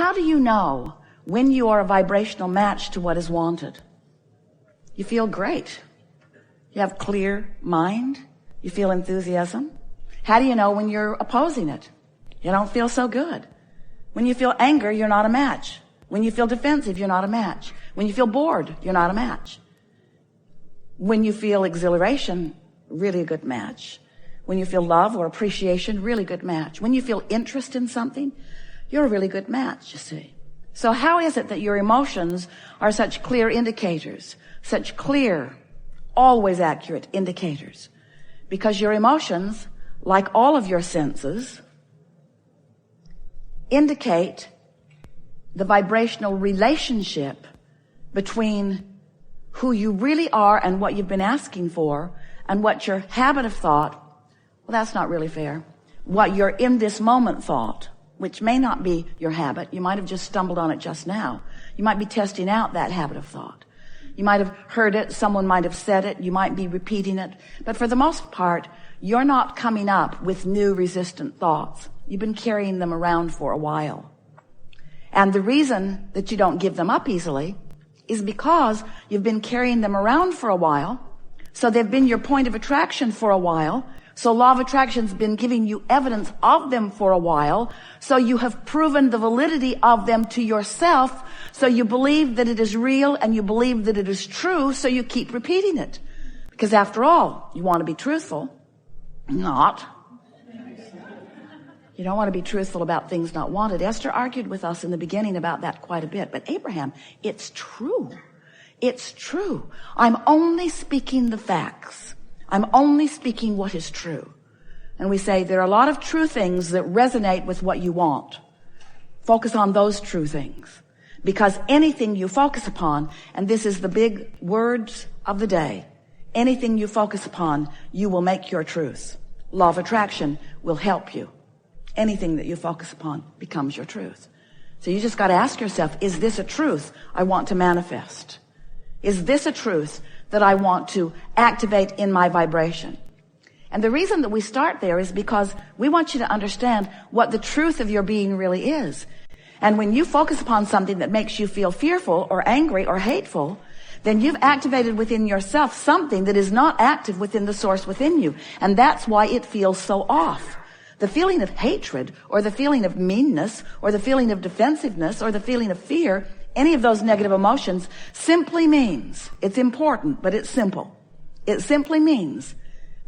how do you know when you are a vibrational match to what is wanted? You feel great. You have clear mind. You feel enthusiasm. How do you know when you're opposing it? You don't feel so good. When you feel anger, you're not a match. When you feel defensive, you're not a match. When you feel bored, you're not a match. When you feel exhilaration, really a good match. When you feel love or appreciation, really good match. When you feel interest in something, you're a really good match, you see. So how is it that your emotions are such clear indicators, such clear, always accurate indicators? Because your emotions, like all of your senses, indicate the vibrational relationship between who you really are and what you've been asking for, and what your habit of thought, well, that's not really fair, what your in this moment thought, which may not be your habit. You might have just stumbled on it just now. You might be testing out that habit of thought. You might have heard it, someone might have said it, you might be repeating it, but for the most part, you're not coming up with new resistant thoughts. You've been carrying them around for a while. And the reason that you don't give them up easily is because you've been carrying them around for a while. So they've been your point of attraction for a while. So law of attraction's been giving you evidence of them for a while. So you have proven the validity of them to yourself. So you believe that it is real and you believe that it is true. So you keep repeating it. Because after all, you want to be truthful. Not. You don't want to be truthful about things not wanted. Esther argued with us in the beginning about that quite a bit. But Abraham, it's true. It's true. I'm only speaking the facts. I'm only speaking what is true. And we say there are a lot of true things that resonate with what you want. Focus on those true things. Because anything you focus upon, and this is the big words of the day, anything you focus upon, you will make your truth. Law of attraction will help you. Anything that you focus upon becomes your truth. So you just got to ask yourself, is this a truth I want to manifest? Is this a truth that I want to activate in my vibration? And the reason that we start there is because we want you to understand what the truth of your being really is. And when you focus upon something that makes you feel fearful or angry or hateful, then you've activated within yourself something that is not active within the source within you. And that's why it feels so off. The feeling of hatred or the feeling of meanness or the feeling of defensiveness or the feeling of fear, any of those negative emotions simply means, it's important, but it's simple. It simply means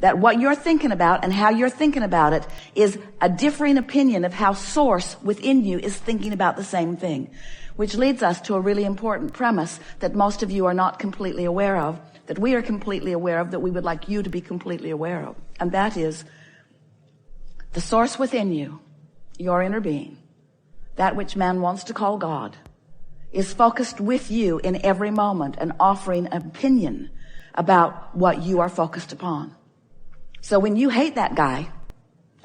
that what you're thinking about and how you're thinking about it is a differing opinion of how source within you is thinking about the same thing, which leads us to a really important premise that most of you are not completely aware of, that we are completely aware of, that we would like you to be completely aware of. And that is the source within you, your inner being, that which man wants to call God, is focused with you in every moment and offering an opinion about what you are focused upon. So when you hate that guy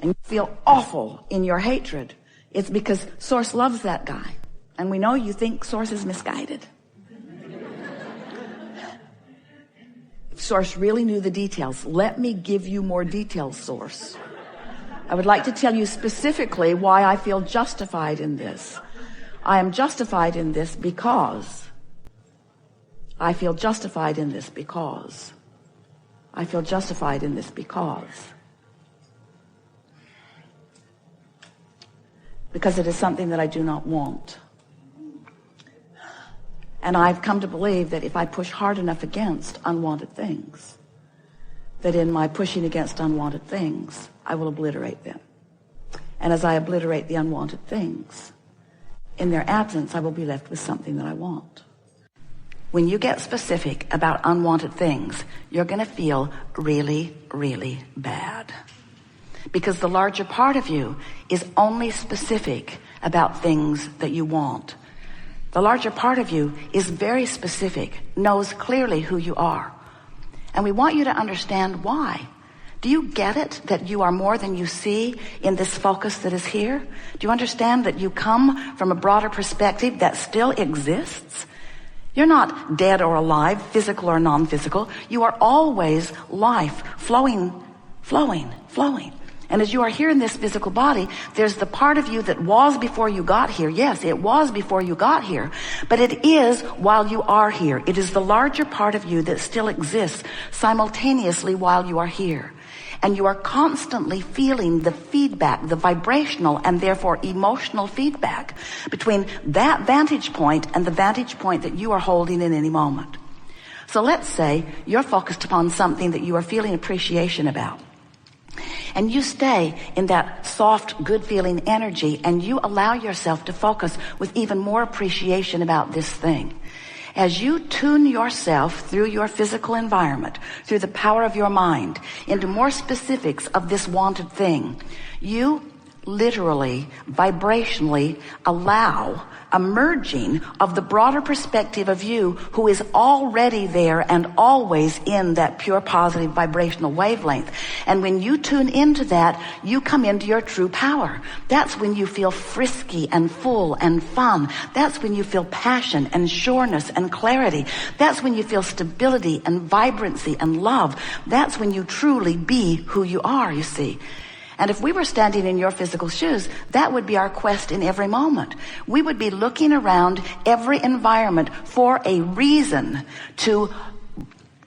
and you feel awful in your hatred, it's because Source loves that guy. And we know you think Source is misguided. If Source really knew the details, let me give you more details, Source. I would like to tell you specifically why I feel justified in this. I am justified in this because I feel justified in this because I feel justified in this because it is something that I do not want. And I've come to believe that if I push hard enough against unwanted things, that in my pushing against unwanted things, I will obliterate them. And as I obliterate the unwanted things, in their absence, I will be left with something that I want. When you get specific about unwanted things, you're going to feel really, really bad. Because the larger part of you is only specific about things that you want. The larger part of you is very specific, knows clearly who you are. And we want you to understand why. Do you get it that you are more than you see in this focus that is here? Do you understand that you come from a broader perspective that still exists? You're not dead or alive, physical or non-physical. You are always life, flowing. And as you are here in this physical body, there's the part of you that was before you got here. Yes, it was before you got here, but it is while you are here. It is the larger part of you that still exists simultaneously while you are here. And you are constantly feeling the feedback, the vibrational and therefore emotional feedback between that vantage point and the vantage point that you are holding in any moment. So let's say you're focused upon something that you are feeling appreciation about. And you stay in that soft, good feeling energy, and you allow yourself to focus with even more appreciation about this thing. As you tune yourself through your physical environment, through the power of your mind, into more specifics of this wanted thing, you literally, vibrationally allow a merging of the broader perspective of you who is already there and always in that pure positive vibrational wavelength. And when you tune into that, you come into your true power. That's when you feel frisky and full and fun. That's when you feel passion and sureness and clarity. That's when you feel stability and vibrancy and love. That's when you truly be who you are, you see. And if we were standing in your physical shoes, that would be our quest in every moment. We would be looking around every environment for a reason to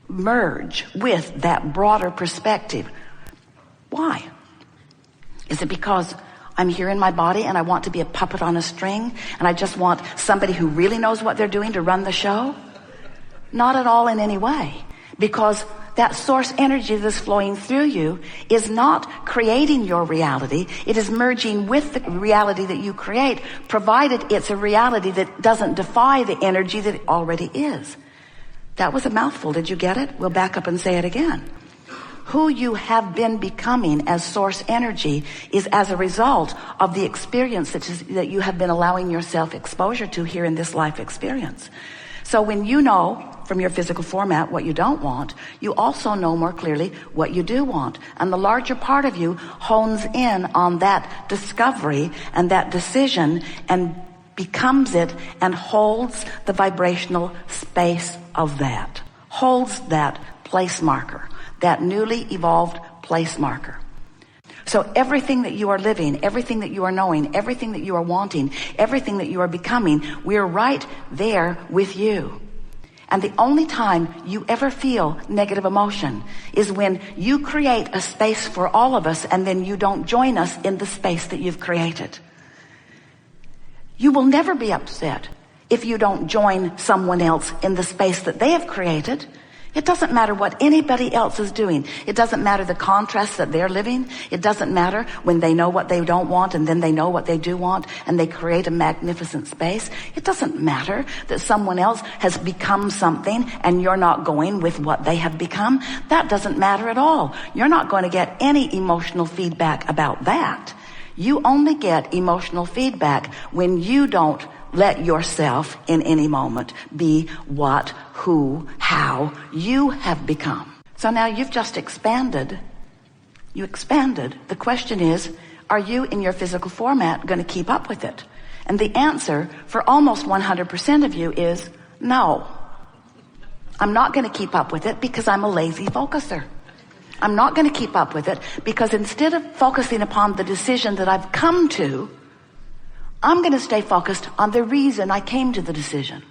merge with that broader perspective. Why? Is it because I'm here in my body and I want to be a puppet on a string and I just want somebody who really knows what they're doing to run the show? Not at all in any way. Because that source energy that's flowing through you is not creating your reality. It is merging with the reality that you create, provided it's a reality that doesn't defy the energy that it already is. That was a mouthful. Did you get it? We'll back up and say it again. Who you have been becoming as source energy is as a result of the experience that you have been allowing yourself exposure to here in this life experience. So when you know from your physical format what you don't want, you also know more clearly what you do want. And the larger part of you hones in on that discovery and that decision and becomes it and holds the vibrational space of that. Holds that place marker, that newly evolved place marker. So everything that you are living, everything that you are knowing, everything that you are wanting, everything that you are becoming, we're right there with you. And the only time you ever feel negative emotion is when you create a space for all of us and then you don't join us in the space that you've created. You will never be upset if you don't join someone else in the space that they have created. It doesn't matter what anybody else is doing. It doesn't matter the contrasts that they're living. It doesn't matter when they know what they don't want and then they know what they do want and they create a magnificent space. It doesn't matter that someone else has become something and you're not going with what they have become. That doesn't matter at all. You're not going to get any emotional feedback about that. You only get emotional feedback when you don't let yourself in any moment be what, who, how you have become. So now you've just expanded. You expanded. The question is, are you in your physical format going to keep up with it? And the answer for almost 100% of you is no. I'm not going to keep up with it because I'm a lazy focuser. I'm not going to keep up with it because instead of focusing upon the decision that I've come to, I'm going to stay focused on the reason I came to the decision.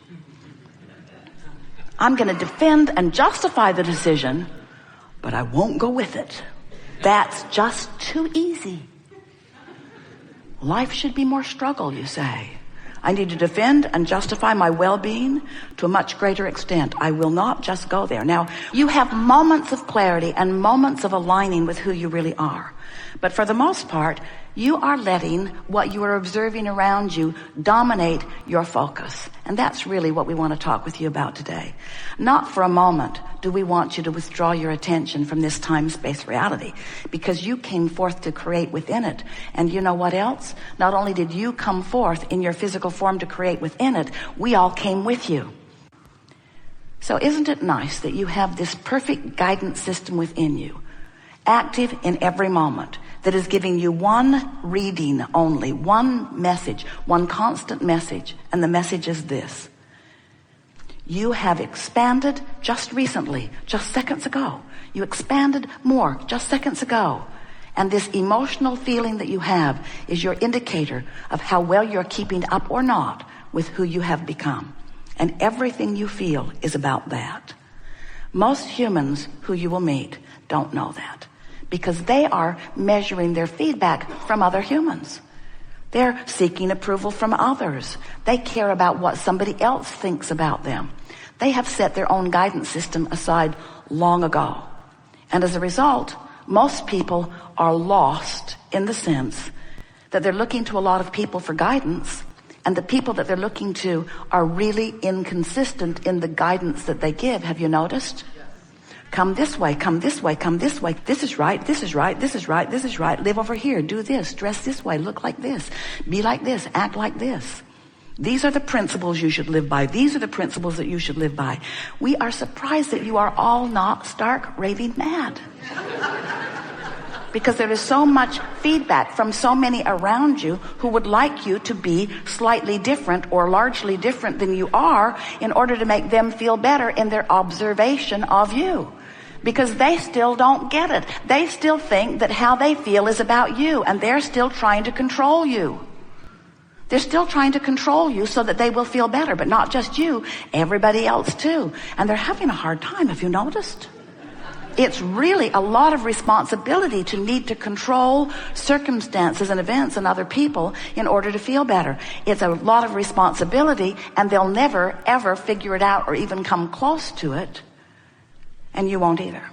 I'm going to defend and justify the decision, but I won't go with it. That's just too easy. Life should be more struggle, you say. I need to defend and justify my well-being to a much greater extent. I will not just go there. Now, you have moments of clarity and moments of aligning with who you really are. But for the most part, you are letting what you are observing around you dominate your focus. And that's really what we want to talk with you about today. Not for a moment do we want you to withdraw your attention from this time-space reality, because you came forth to create within it. And you know what else? Not only did you come forth in your physical form to create within it, we all came with you. So isn't it nice that you have this perfect guidance system within you, active in every moment, that is giving you one reading only, one message, one constant message, and the message is this. You have expanded just recently, just seconds ago. You expanded more just seconds ago. And this emotional feeling that you have is your indicator of how well you're keeping up or not with who you have become. And everything you feel is about that. Most humans who you will meet don't know that, because they are measuring their feedback from other humans. They're seeking approval from others. They care about what somebody else thinks about them. They have set their own guidance system aside long ago. And as a result, most people are lost in the sense that they're looking to a lot of people for guidance, and the people that they're looking to are really inconsistent in the guidance that they give. Have you noticed? Come this way, come this way, come this way. This is right, this is right, this is right, this is right. Live over here, do this, dress this way, look like this, be like this, act like this. These are the principles you should live by. These are the principles that you should live by. We are surprised that you are all not stark raving mad. Because there is so much feedback from so many around you who would like you to be slightly different or largely different than you are in order to make them feel better in their observation of you. Because they still don't get it. They still think that how they feel is about you, and they're still trying to control you. They're still trying to control you so that they will feel better, but not just you, everybody else too. And they're having a hard time, have you noticed? It's really a lot of responsibility to need to control circumstances and events and other people in order to feel better. It's a lot of responsibility, and they'll never, ever figure it out or even come close to it. And you won't either.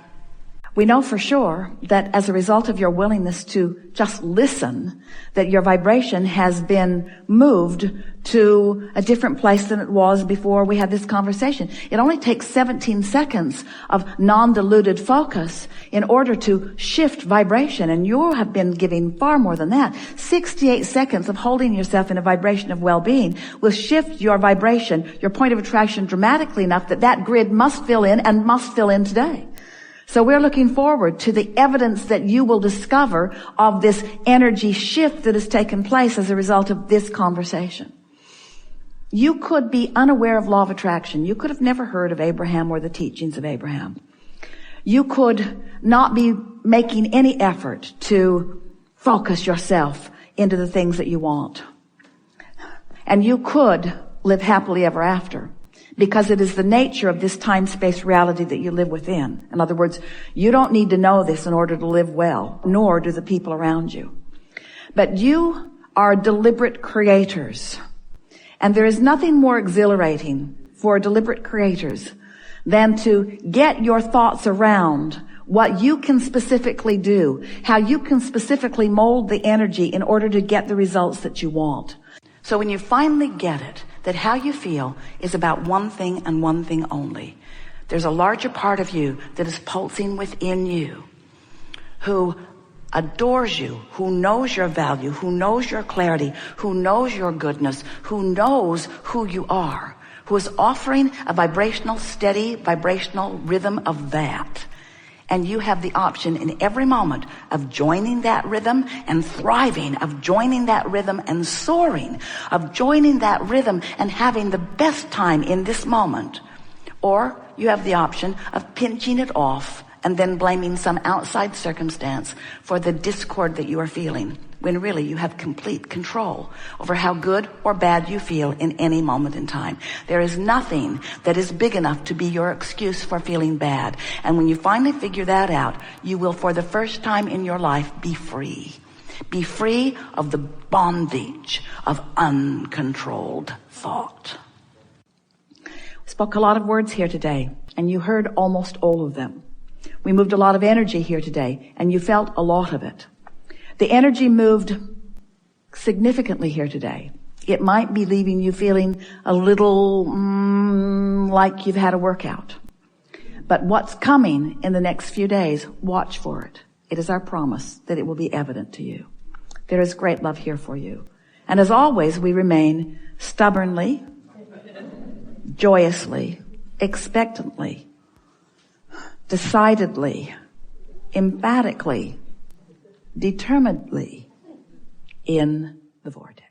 We know for sure that as a result of your willingness to just listen, that your vibration has been moved to a different place than it was before we had this conversation. It only takes 17 seconds of non-diluted focus in order to shift vibration, and you have been giving far more than that. 68 seconds of holding yourself in a vibration of well-being will shift your vibration, your point of attraction, dramatically enough that that grid must fill in and must fill in today. So we're looking forward to the evidence that you will discover of this energy shift that has taken place as a result of this conversation. You could be unaware of law of attraction. You could have never heard of Abraham or the teachings of Abraham. You could not be making any effort to focus yourself into the things that you want. And you could live happily ever after, because it is the nature of this time-space reality that you live within. In other words, you don't need to know this in order to live well, nor do the people around you. But you are deliberate creators. And there is nothing more exhilarating for deliberate creators than to get your thoughts around what you can specifically do, how you can specifically mold the energy in order to get the results that you want. So when you finally get it, that how you feel is about one thing and one thing only, there's a larger part of you that is pulsing within you, who adores you, who knows your value, who knows your clarity, who knows your goodness, who knows who you are, who is offering a vibrational, steady, vibrational rhythm of that. And you have the option in every moment of joining that rhythm and thriving, of joining that rhythm and soaring, of joining that rhythm and having the best time in this moment. Or you have the option of pinching it off and then blaming some outside circumstance for the discord that you are feeling, when really you have complete control over how good or bad you feel in any moment in time. There is nothing that is big enough to be your excuse for feeling bad. And when you finally figure that out, you will, for the first time in your life, be free. Be free of the bondage of uncontrolled thought. We spoke a lot of words here today, and you heard almost all of them. We moved a lot of energy here today, and you felt a lot of it. The energy moved significantly here today. It might be leaving you feeling a little like you've had a workout. But what's coming in the next few days, watch for it. It is our promise that it will be evident to you. There is great love here for you. And as always, we remain stubbornly, joyously, expectantly, decidedly, emphatically, determinedly in the vortex.